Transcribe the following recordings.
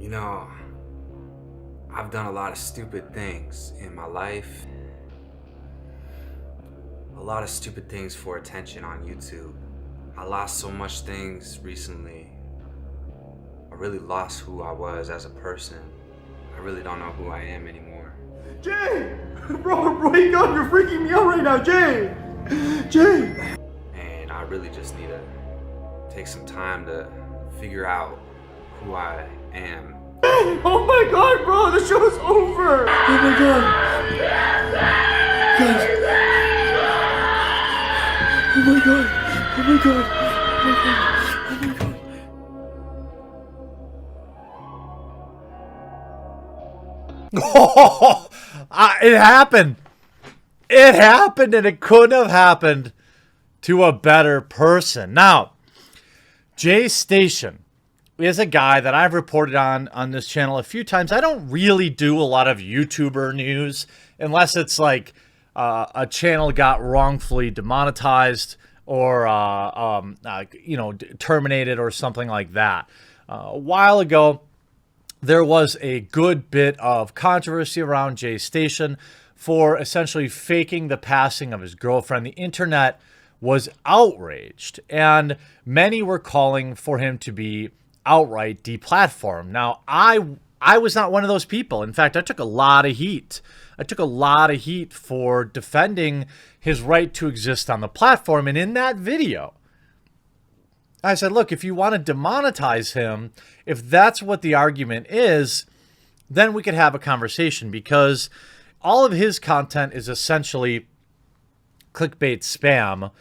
You know, I've done a lot of stupid things in my life. A lot of stupid things for attention on YouTube. I lost so much things recently. I really lost who I was as a person. I really don't know who I am anymore. Jay! Bro, wake up! You're freaking me out right now, Jay! Jay! And I really just need to take some time to figure out who I am. Oh my god, bro! The show's over! Oh my god! Guys! Oh my god! Oh my god! Oh my god! Oh my god! Oh, it happened. It happened, and it couldn't have happened to a better person. Now, Jaystation is a guy that I've reported on this channel a few times. I don't really do a lot of YouTuber news unless it's like a channel got wrongfully demonetized or terminated or something like that. A while ago, there was a good bit of controversy around Jaystation for essentially faking the passing of his girlfriend. The internet was outraged, and many were calling for him to be outright deplatformed. Now, I was not one of those people. In fact, I took a lot of heat. I took a lot of heat for defending his right to exist on the platform. And in that video, I said, look, if you want to demonetize him, if that's what the argument is, then we could have a conversation, because all of his content is essentially clickbait spam.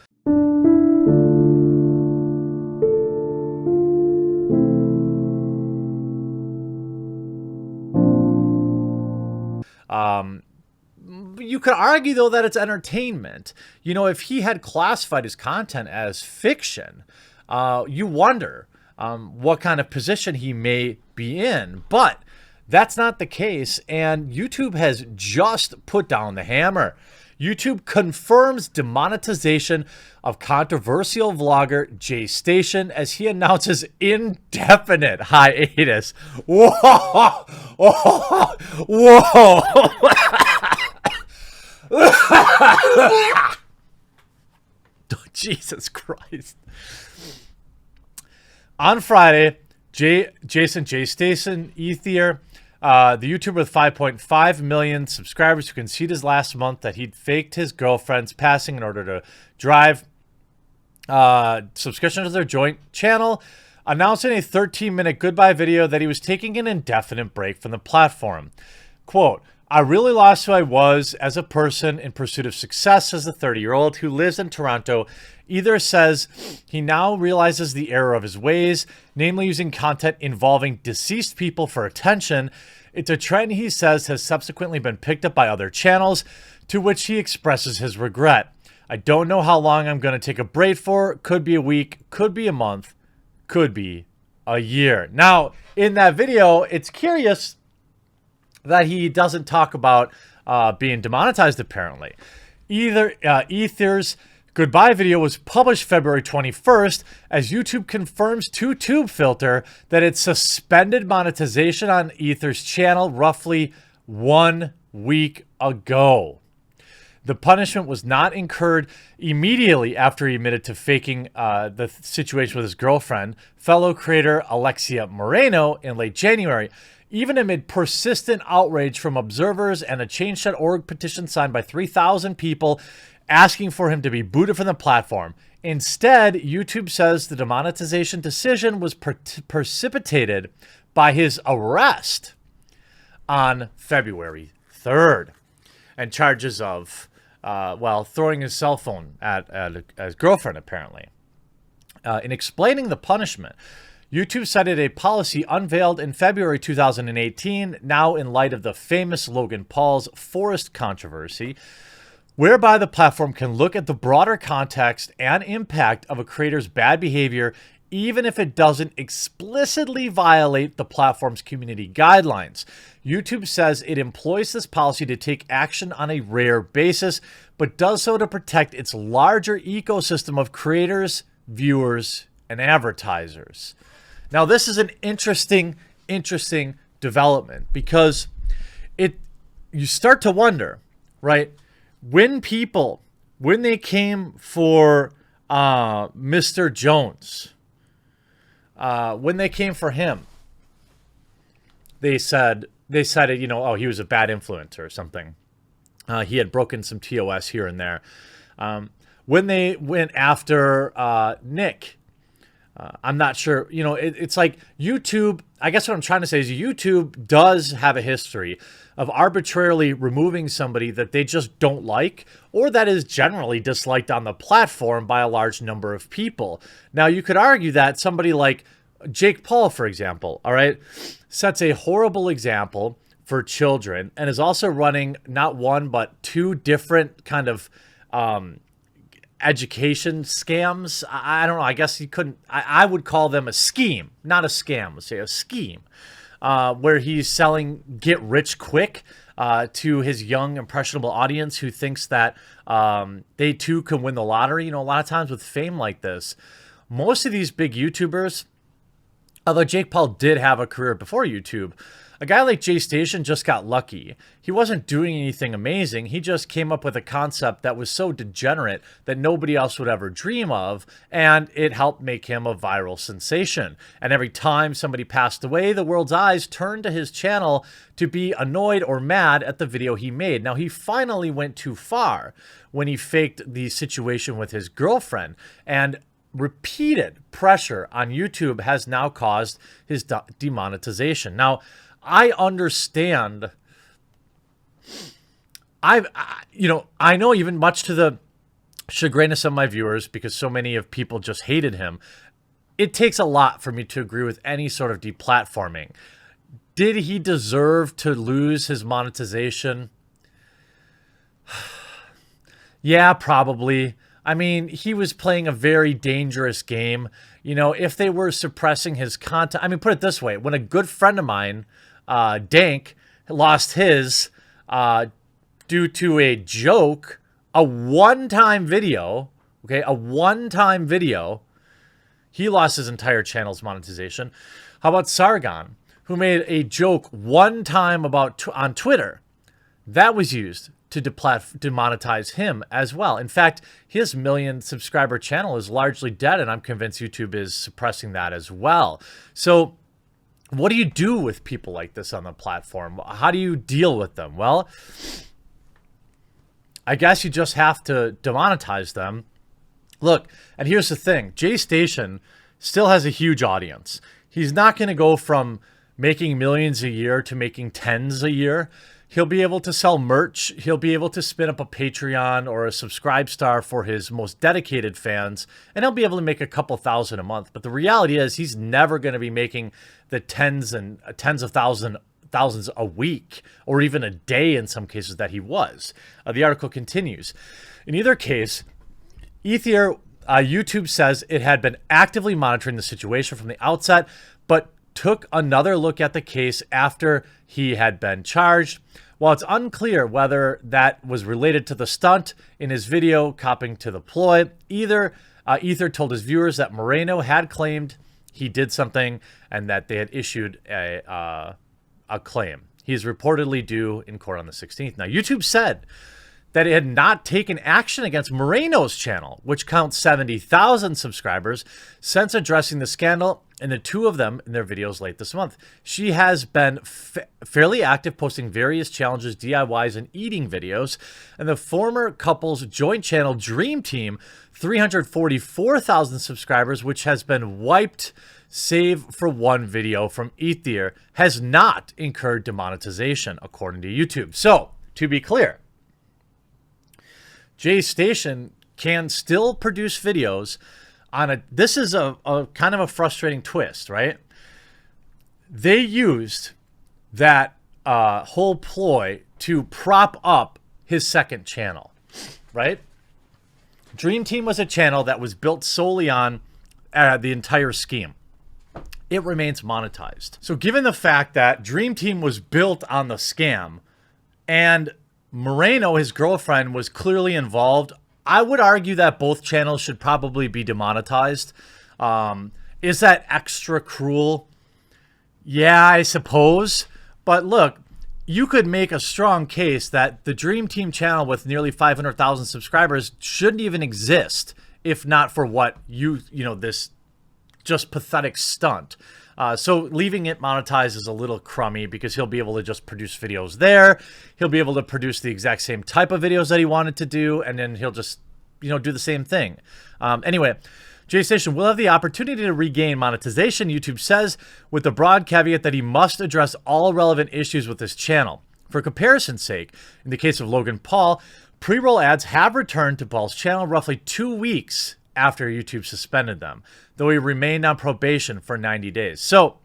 You could argue, though, that it's entertainment. You know, if he had classified his content as fiction, you wonder what kind of position he may be in. But that's not the case, and YouTube has just put down the hammer. YouTube confirms demonetization of controversial vlogger Jaystation as he announces indefinite hiatus. Whoa! Whoa! Whoa! Jesus Christ. On Friday, Jaystation Ether, the YouTuber with 5.5 million subscribers who conceded his last month that he'd faked his girlfriend's passing in order to drive subscription to their joint channel, announcing a 13-minute goodbye video that he was taking an indefinite break from the platform. Quote, I really lost who I was as a person in pursuit of success as a 30-year-old who lives in Toronto. Ether says he now realizes the error of his ways, namely using content involving deceased people for attention. It's a trend he says has subsequently been picked up by other channels, to which he expresses his regret. I don't know how long I'm going to take a break for. Could be a week, could be a month, could be a year. Now, in that video, it's curious that he doesn't talk about being demonetized, apparently. Ether's goodbye video was published February 21st as YouTube confirms to TubeFilter that it suspended monetization on Ether's channel roughly 1 week ago. The punishment was not incurred immediately after he admitted to faking the situation with his girlfriend, fellow creator Alexia Moreno, in late January. Even amid persistent outrage from observers and a Change.org petition signed by 3,000 people asking for him to be booted from the platform. Instead, YouTube says the demonetization decision was precipitated by his arrest on February 3rd and charges of, throwing his cell phone at his girlfriend, apparently. In explaining the punishment, YouTube cited a policy unveiled in February 2018, now in light of the famous Logan Paul's forest controversy, whereby the platform can look at the broader context and impact of a creator's bad behavior, even if it doesn't explicitly violate the platform's community guidelines. YouTube says it employs this policy to take action on a rare basis, but does so to protect its larger ecosystem of creators, viewers, and advertisers. Now, this is an interesting interesting development, because you start to wonder, right? When they came for Mr. Jones, when they came for him, they said, you know, oh, he was a bad influencer or something. He had broken some TOS here and there. When they went after Nick, I'm not sure, you know, it's like YouTube, I guess what I'm trying to say is YouTube does have a history of arbitrarily removing somebody that they just don't like, or that is generally disliked on the platform by a large number of people. Now, you could argue that somebody like Jake Paul, for example, all right, sets a horrible example for children and is also running not one, but two different kind of education scams. I don't know. I guess you couldn't. I would call them a scheme, not a scam. Let's say a scheme, where he's selling get rich quick to his young impressionable audience who thinks that they too can win the lottery. You know, a lot of times with fame like this, most of these big YouTubers, although Jake Paul did have a career before YouTube, a guy like Jaystation just got lucky. He wasn't doing anything amazing. He just came up with a concept that was so degenerate that nobody else would ever dream of, and it helped make him a viral sensation. And every time somebody passed away, the world's eyes turned to his channel to be annoyed or mad at the video he made. Now, he finally went too far when he faked the situation with his girlfriend, and repeated pressure on YouTube has now caused his demonetization. Now, I understand. I know, even much to the chagrin of some of my viewers, because so many of people just hated him, it takes a lot for me to agree with any sort of deplatforming. Did he deserve to lose his monetization? Yeah, probably. I mean, he was playing a very dangerous game. You know, if they were suppressing his content, I mean, put it this way. When a good friend of mine, Dank, lost his due to a joke, a one-time video, okay, a one-time video, he lost his entire channel's monetization. How about Sargon, who made a joke one time about on Twitter? That was used to demonetize him as well. In fact, his million subscriber channel is largely dead, and I'm convinced YouTube is suppressing that as well. So what do you do with people like this on the platform? How do you deal with them? Well, I guess you just have to demonetize them. Look, and here's the thing. Jaystation still has a huge audience. He's not going to go from making millions a year to making tens a year. He'll be able to sell merch. He'll be able to spin up a Patreon or a Subscribe Star for his most dedicated fans, and he'll be able to make a couple thousand a month. But the reality is he's never going to be making the tens of thousands a week, or even a day in some cases that he was. The article continues. In either case, YouTube says it had been actively monitoring the situation from the outset, but took another look at the case after he had been charged. While it's unclear whether that was related to the stunt in his video copying to the ploy, Ether told his viewers that Moreno had claimed he did something and that they had issued a claim. He is reportedly due in court on the 16th. Now, YouTube said that it had not taken action against Moreno's channel, which counts 70,000 subscribers, since addressing the scandal, and the two of them in their videos late this month. She has been fairly active, posting various challenges, DIYs, and eating videos. And the former couple's joint channel, Dream Team, 344,000 subscribers, which has been wiped, save for one video from Ether, has not incurred demonetization, according to YouTube. So, to be clear, Jaystation can still produce videos on this is a kind of a frustrating twist, right? They used that whole ploy to prop up his second channel, right? Dream Team was a channel that was built solely on the entire scheme. It remains monetized. So given the fact that Dream Team was built on the scam and Moreno, his girlfriend, was clearly involved, I would argue that both channels should probably be demonetized. Is that extra cruel? Yeah, I suppose. But look, you could make a strong case that the Dream Team channel with nearly 500,000 subscribers shouldn't even exist if not for what this just pathetic stunt. So leaving it monetized is a little crummy because he'll be able to just produce videos there. He'll be able to produce the exact same type of videos that he wanted to do, and then he'll just, do the same thing. Anyway, Jaystation will have the opportunity to regain monetization, YouTube says, with the broad caveat that he must address all relevant issues with his channel. For comparison's sake, in the case of Logan Paul, pre-roll ads have returned to Paul's channel roughly 2 weeks after YouTube suspended them, though he remained on probation for 90 days. So,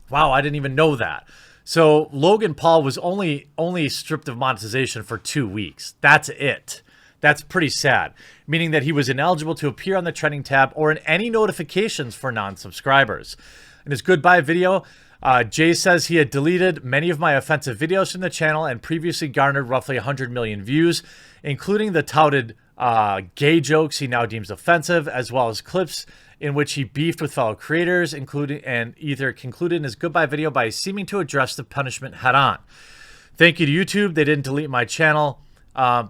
wow, I didn't even know that. So Logan Paul was only stripped of monetization for 2 weeks. That's it. That's pretty sad, meaning that he was ineligible to appear on the trending tab or in any notifications for non-subscribers. In his goodbye video, Jay says he had deleted many of my offensive videos from the channel and previously garnered roughly 100 million views, including the touted gay jokes he now deems offensive, as well as clips in which he beefed with fellow creators, including and either concluded in his goodbye video by seeming to address the punishment head on. Thank you to YouTube. They didn't delete my channel.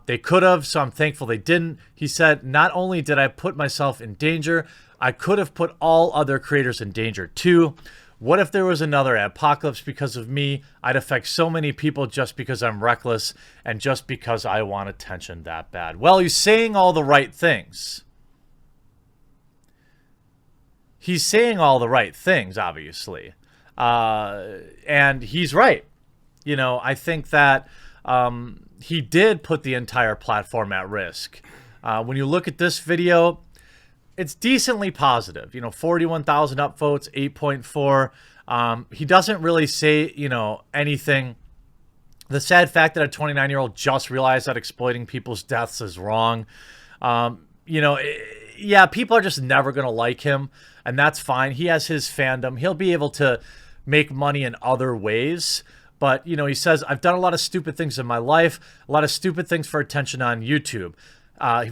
They could have, so I'm thankful they didn't. He said, not only did I put myself in danger, I could have put all other creators in danger too. What if there was another apocalypse because of me? I'd affect so many people just because I'm reckless and just because I want attention that bad. Well, he's saying all the right things. He's saying all the right things, obviously. And he's right. I think that he did put the entire platform at risk. When you look at this video, it's decently positive. 41,000 upvotes, 8.4. He doesn't really say, anything. The sad fact that a 29-year-old just realized that exploiting people's deaths is wrong. Yeah, people are just never going to like him, and that's fine. He has his fandom. He'll be able to make money in other ways. But, he says, I've done a lot of stupid things in my life, a lot of stupid things for attention on YouTube,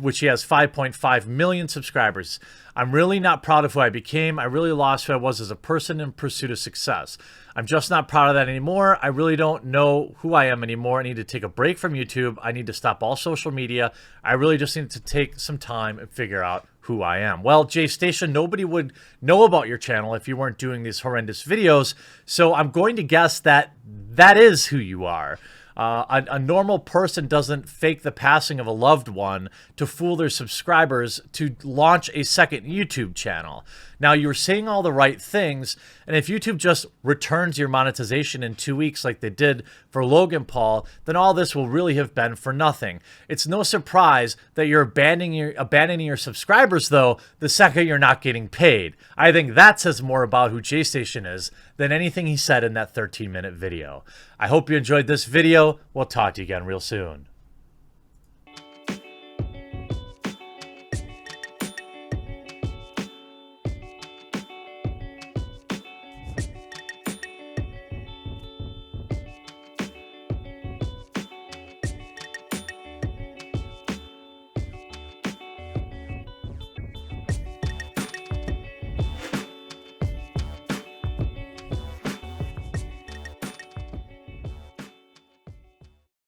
which he has 5.5 million subscribers. I'm really not proud of who I became. I really lost who I was as a person in pursuit of success. I'm just not proud of that anymore. I really don't know who I am anymore. I need to take a break from YouTube. I need to stop all social media. I really just need to take some time and figure out who I am. Well, Jaystation, nobody would know about your channel if you weren't doing these horrendous videos. So I'm going to guess that that is who you are. A normal person doesn't fake the passing of a loved one to fool their subscribers to launch a second YouTube channel. Now, you're saying all the right things, and if YouTube just returns your monetization in 2 weeks like they did for Logan Paul, then all this will really have been for nothing. It's no surprise that you're abandoning your subscribers, though, the second you're not getting paid. I think that says more about who Jaystation is than anything he said in that 13-minute video. I hope you enjoyed this video. We'll talk to you again real soon.